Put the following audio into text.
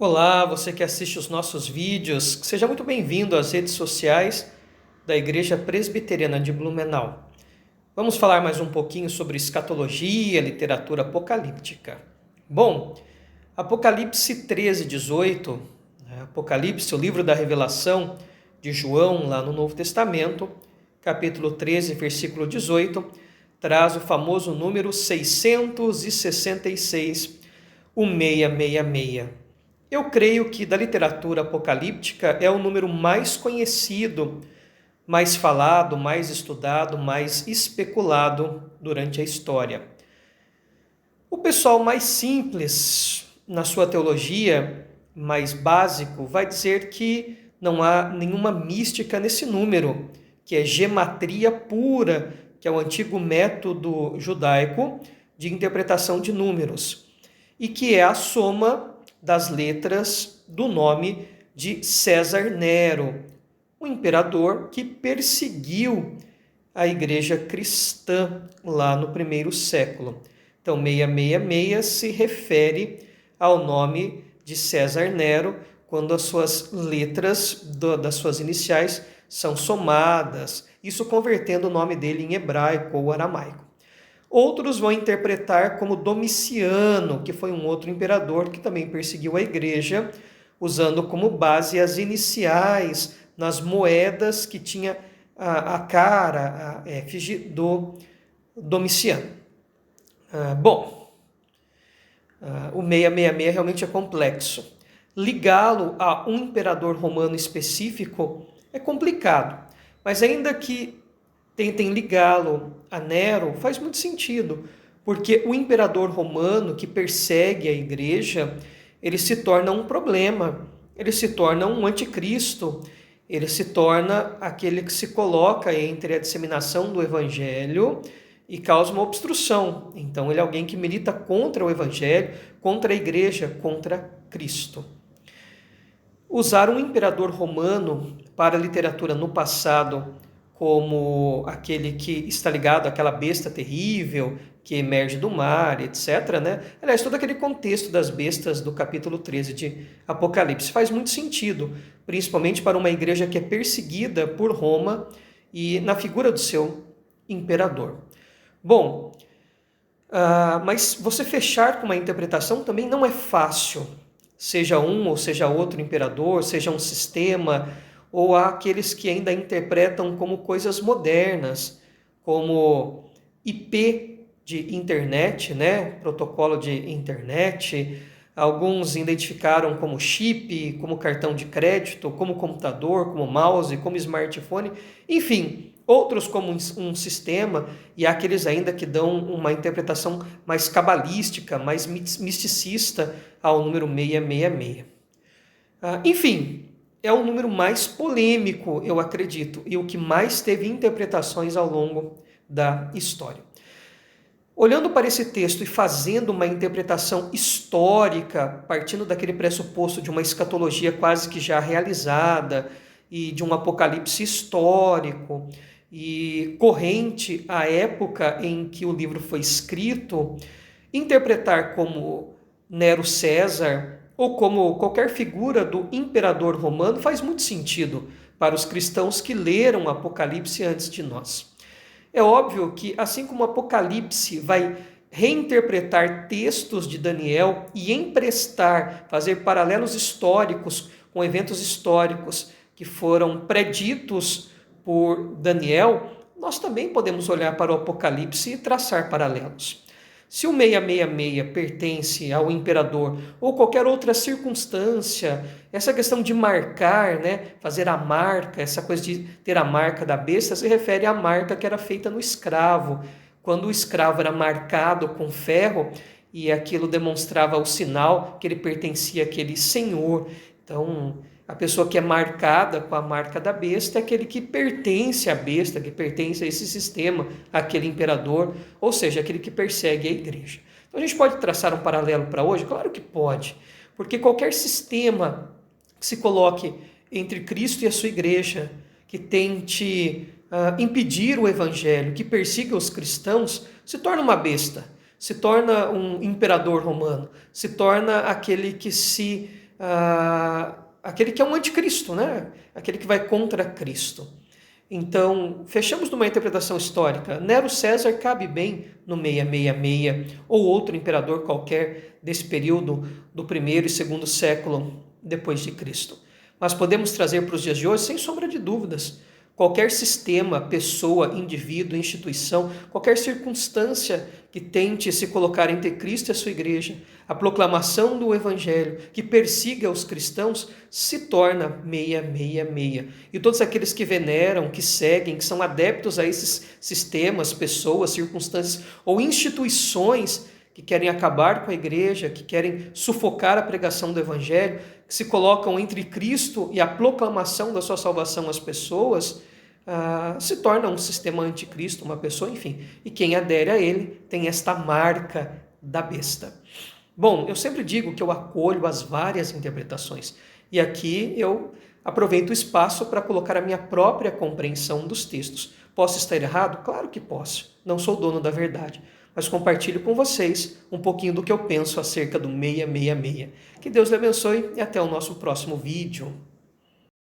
Olá, você que assiste os nossos vídeos, seja muito bem-vindo às redes sociais da Igreja Presbiteriana de Blumenau. Vamos falar mais um pouquinho sobre escatologia, literatura apocalíptica. Bom, Apocalipse 13:18, Apocalipse, o livro da revelação de João, lá no Novo Testamento, capítulo 13, versículo 18, traz o famoso número 666, o 666. Eu creio que da literatura apocalíptica é o número mais conhecido, mais falado, mais estudado, mais especulado durante a história. O pessoal mais simples na sua teologia, mais básico, vai dizer que não há nenhuma mística nesse número, que é gematria pura, que é o antigo método judaico de interpretação de números, e que é a soma das letras do nome de César Nero, o imperador que perseguiu a igreja cristã lá no primeiro século. Então, 666 se refere ao nome de César Nero, quando as suas letras das suas iniciais são somadas, isso convertendo o nome dele em hebraico ou aramaico. Outros vão interpretar como Domiciano, que foi um outro imperador que também perseguiu a igreja, usando como base as iniciais nas moedas que tinha a cara, a efígie do Domiciano. O 666 realmente é complexo. Ligá-lo a um imperador romano específico é complicado, mas ainda que tentem ligá-lo a Nero, faz muito sentido, porque o imperador romano que persegue a igreja, ele se torna um problema, ele se torna um anticristo, ele se torna aquele que se coloca entre a disseminação do evangelho e causa uma obstrução. Então ele é alguém que milita contra o evangelho, contra a igreja, contra Cristo. Usar um imperador romano para a literatura no passado como aquele que está ligado àquela besta terrível que emerge do mar, etc., né? Aliás, todo aquele contexto das bestas do capítulo 13 de Apocalipse faz muito sentido, principalmente para uma igreja que é perseguida por Roma e na figura do seu imperador. Bom, mas você fechar com uma interpretação também não é fácil, seja um ou seja outro imperador, seja um sistema, ou há aqueles que ainda interpretam como coisas modernas, como IP de internet, né? Protocolo de internet. Alguns identificaram como chip, como cartão de crédito, como computador, como mouse, como smartphone, enfim, outros como um sistema, e há aqueles ainda que dão uma interpretação mais cabalística, mais misticista ao número 666. Enfim, é o número mais polêmico, eu acredito, e o que mais teve interpretações ao longo da história. Olhando para esse texto e fazendo uma interpretação histórica, partindo daquele pressuposto de uma escatologia quase que já realizada e de um apocalipse histórico e corrente à época em que o livro foi escrito, interpretar como Nero César ou como qualquer figura do imperador romano faz muito sentido para os cristãos que leram o Apocalipse antes de nós. É óbvio que, assim como o Apocalipse vai reinterpretar textos de Daniel e emprestar, fazer paralelos históricos com eventos históricos que foram preditos por Daniel, nós também podemos olhar para o Apocalipse e traçar paralelos. Se o 666 pertence ao imperador ou qualquer outra circunstância, essa questão de marcar, né, fazer a marca, essa coisa de ter a marca da besta, se refere à marca que era feita no escravo. Quando o escravo era marcado com ferro e aquilo demonstrava o sinal que ele pertencia àquele senhor. Então, a pessoa que é marcada com a marca da besta é aquele que pertence à besta, que pertence a esse sistema, àquele imperador, ou seja, aquele que persegue a igreja. Então a gente pode traçar um paralelo para hoje? Claro que pode, porque qualquer sistema que se coloque entre Cristo e a sua igreja, que tente impedir o evangelho, que persiga os cristãos, se torna uma besta, se torna um imperador romano, se torna aquele que se aquele que é um anticristo, né? Aquele que vai contra Cristo. Então, fechamos numa interpretação histórica. Nero César cabe bem no 666, ou outro imperador qualquer desse período do primeiro e segundo século depois de Cristo. Mas podemos trazer para os dias de hoje, sem sombra de dúvidas, qualquer sistema, pessoa, indivíduo, instituição, qualquer circunstância que tente se colocar entre Cristo e a sua igreja, a proclamação do evangelho que persiga os cristãos se torna 666. E todos aqueles que veneram, que seguem, que são adeptos a esses sistemas, pessoas, circunstâncias ou instituições que querem acabar com a igreja, que querem sufocar a pregação do evangelho, que se colocam entre Cristo e a proclamação da sua salvação às pessoas, se torna um sistema anticristo, uma pessoa, enfim. E quem adere a ele tem esta marca da besta. Bom, eu sempre digo que eu acolho as várias interpretações. E aqui eu aproveito o espaço para colocar a minha própria compreensão dos textos. Posso estar errado? Claro que posso. Não sou dono da verdade. Mas compartilho com vocês um pouquinho do que eu penso acerca do 666. Que Deus lhe abençoe e até o nosso próximo vídeo.